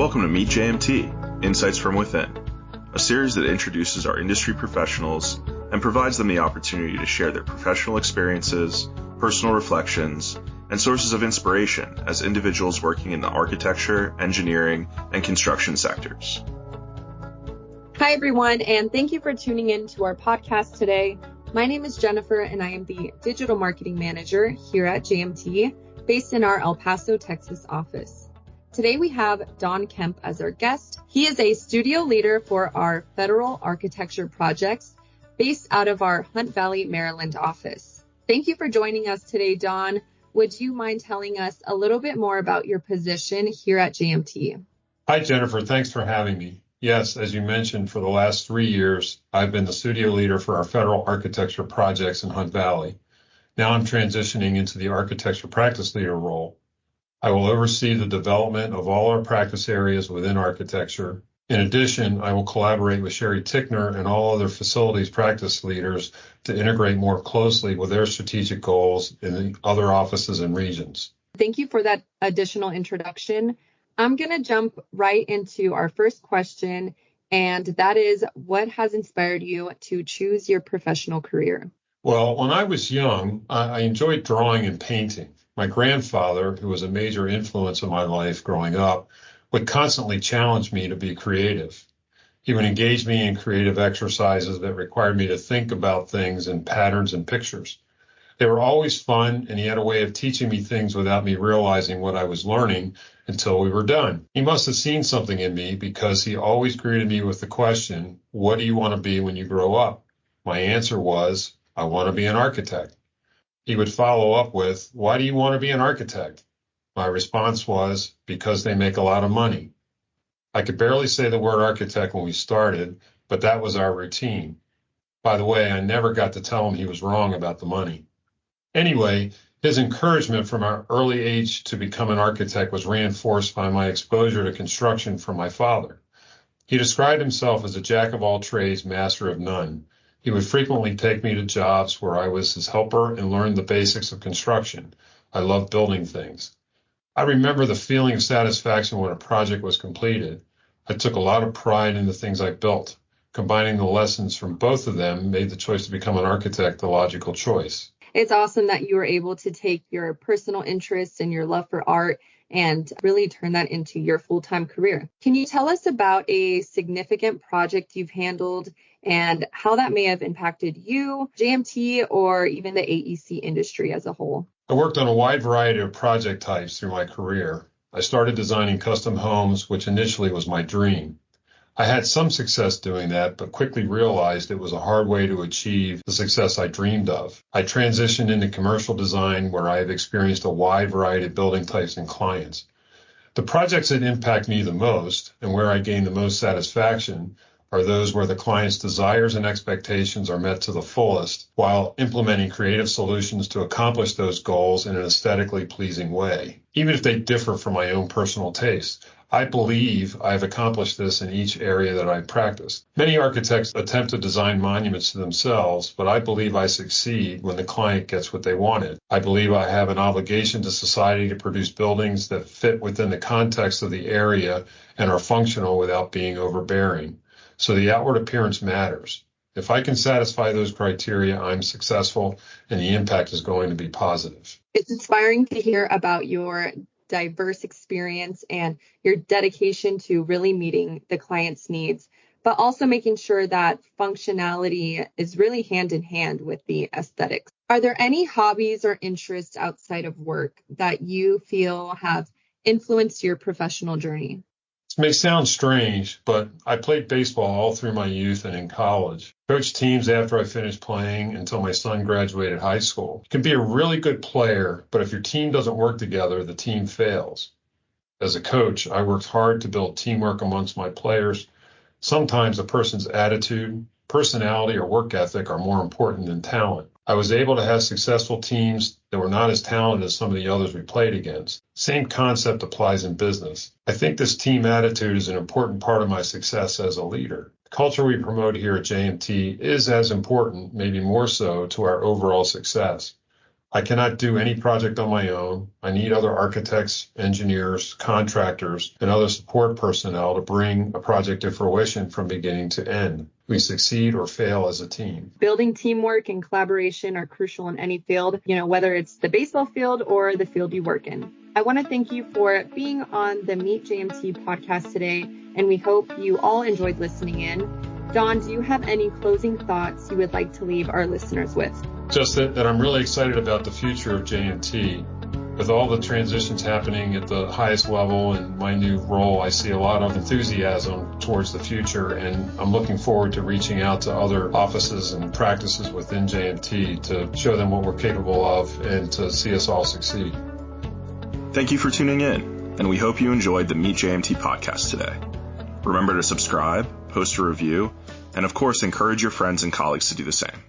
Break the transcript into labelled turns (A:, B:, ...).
A: Welcome to Meet JMT, Insights from Within, a series that introduces our industry professionals and provides them the opportunity to share their professional experiences, personal reflections, and sources of inspiration as individuals working in the architecture, engineering, and construction sectors.
B: Hi, everyone, and thank you for tuning in to our podcast today. My name is Jennifer, and I am the Digital Marketing Manager here at JMT, based in our El Paso, Texas office. Today we have Don Kemp as our guest. He is a studio leader for our federal architecture projects based out of our Hunt Valley, Maryland office. Thank you for joining us today, Don. Would you mind telling us a little bit more about your position here at JMT?
C: Hi, Jennifer. Thanks for having me. Yes, as you mentioned, for the last 3 years, I've been the studio leader for our federal architecture projects in Hunt Valley. Now I'm transitioning into the architecture practice leader role. I will oversee the development of all our practice areas within architecture. In addition, I will collaborate with Sherry Tickner and all other facilities practice leaders to integrate more closely with their strategic goals in the other offices and regions.
B: Thank you for that additional introduction. I'm going to jump right into our first question, and that is, what has inspired you to choose your professional career?
C: Well, when I was young, I enjoyed drawing and painting. My grandfather, who was a major influence in my life growing up, would constantly challenge me to be creative. He would engage me in creative exercises that required me to think about things in patterns and pictures. They were always fun, and he had a way of teaching me things without me realizing what I was learning until we were done. He must have seen something in me because he always greeted me with the question, "What do you want to be when you grow up?" My answer was, "I want to be an architect." He would follow up with, "Why do you want to be an architect?" My response was, "Because they make a lot of money." I could barely say the word architect when we started, but that was our routine. By the way, I never got to tell him he was wrong about the money. Anyway, his encouragement from our early age to become an architect was reinforced by my exposure to construction from my father. He described himself as a jack of all trades, master of none. He would frequently take me to jobs where I was his helper and learned the basics of construction. I love building things. I remember the feeling of satisfaction when a project was completed. I took a lot of pride in the things I built. Combining the lessons from both of them made the choice to become an architect the logical choice.
B: It's awesome that you were able to take your personal interests and your love for art and really turn that into your full-time career. Can you tell us about a significant project you've handled and how that may have impacted you, JMT, or even the AEC industry as a whole?
C: I worked on a wide variety of project types through my career. I started designing custom homes, which initially was my dream. I had some success doing that, but quickly realized it was a hard way to achieve the success I dreamed of. I transitioned into commercial design, where I have experienced a wide variety of building types and clients. The projects that impact me the most and where I gain the most satisfaction are those where the client's desires and expectations are met to the fullest while implementing creative solutions to accomplish those goals in an aesthetically pleasing way, even if they differ from my own personal taste. I believe I've accomplished this in each area that I've practiced. Many architects attempt to design monuments to themselves, but I believe I succeed when the client gets what they wanted. I believe I have an obligation to society to produce buildings that fit within the context of the area and are functional without being overbearing. So the outward appearance matters. If I can satisfy those criteria, I'm successful, and the impact is going to be positive.
B: It's inspiring to hear about your diverse experience and your dedication to really meeting the client's needs, but also making sure that functionality is really hand in hand with the aesthetics. Are there any hobbies or interests outside of work that you feel have influenced your professional journey?
C: This may sound strange, but I played baseball all through my youth and in college. Coached teams after I finished playing until my son graduated high school. You can be a really good player, but if your team doesn't work together, the team fails. As a coach, I worked hard to build teamwork amongst my players. Sometimes a person's attitude, personality, or work ethic are more important than talent. I was able to have successful teams that were not as talented as some of the others we played against. Same concept applies in business. I think this team attitude is an important part of my success as a leader. The culture we promote here at JMT is as important, maybe more so, to our overall success. I cannot do any project on my own. I need other architects, engineers, contractors, and other support personnel to bring a project to fruition from beginning to end. We succeed or fail as a team.
B: Building teamwork and collaboration are crucial in any field, whether it's the baseball field or the field you work in. I want to thank you for being on the Meet JMT podcast today, and we hope you all enjoyed listening in. Don, do you have any closing thoughts you would like to leave our listeners with?
C: Just that I'm really excited about the future of JMT. With all the transitions happening at the highest level in my new role, I see a lot of enthusiasm towards the future, and I'm looking forward to reaching out to other offices and practices within JMT to show them what we're capable of and to see us all succeed.
A: Thank you for tuning in, and we hope you enjoyed the Meet JMT podcast today. Remember to subscribe, post a review, and of course, encourage your friends and colleagues to do the same.